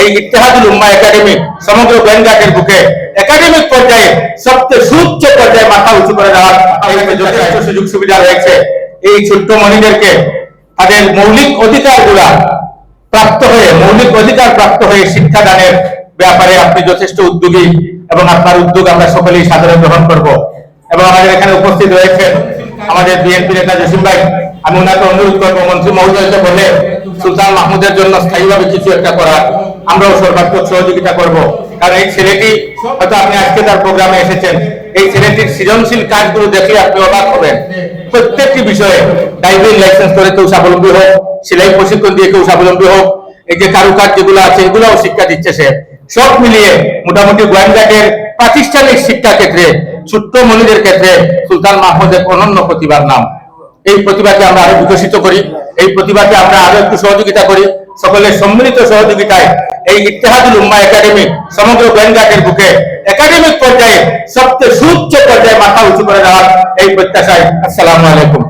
এই ইত্তেহাদুল উম্মাহ একাডেমি সমগ্র গোয়েন্দাকের বুকে একাডেমিক পর্যায়ে সবচেয়ে সুউচ্চ পর্যায়ে মাথা উঁচু করে দেওয়ার যথেষ্ট সুযোগ সুবিধা রয়েছে। এই ছোট্ট মনিদেরকে তাদের মৌলিক অধিকারগুলা মৌলিক অধিকার প্রাপ্ত হয়ে শিক্ষাদানের ব্যাপারে আপনি যথেষ্ট উদ্যোগী এবং আপনার উদ্যোগ আমরা সকলেই সাদরে গ্রহণ করব। এবং আমাদের এখানে উপস্থিত রয়েছে আমাদের বিএনপি নেতা জসিম ভাই, আমি ওনাকে অনুরোধ করবো মন্ত্রী মহোদয়কে বলে সুলতান মাহমুদের জন্য স্থায়ীভাবে কিছু একটা করার, আমরাও সর্বাত্মক সহযোগিতা করব। কারণ এই ছেলেটি হয়তো আপনি আজকে তার প্রোগ্রামে এসেছেন, এই ছেলেটির সৃজনশীল কাজগুলো দেখলে আপনি অবাক হবেন। প্রত্যেকটি বিষয়ে ড্রাইভিং লাইসেন্স করে কেউ স্বাবলম্বী হোক, সেলাই প্রশিক্ষণ দিয়ে কেউ স্বাবলম্বী হোক, এই যে কারুকাজ যেগুলো আছে এগুলোও শিক্ষা দিচ্ছে সে। সব মিলিয়ে মোটামুটি গোয়েন্দাদের প্রাতিষ্ঠানিক শিক্ষা ক্ষেত্রে ছোট্ট মনিদের ক্ষেত্রে সুলতান মাহমুদের অনন্য প্রতিভার নাম। এই প্রতিভাকে আমরা আরো বিকশিত করি, এই প্রতিভাকে আমরা আরো একটু সহযোগিতা করি। সকলের সম্মিলিত সহযোগিতায় এই ইত্তেহাদুল উম্মাহ একাডেমি সমগ্র গোয়েন্দাকের বুকে একাডেমিক পর্যায়ে সবচেয়ে সুউচ্চ পর্যায়ে মাথা উঁচু করে দেওয়ার এই প্রত্যাশায়। আসসালামু আলাইকুম।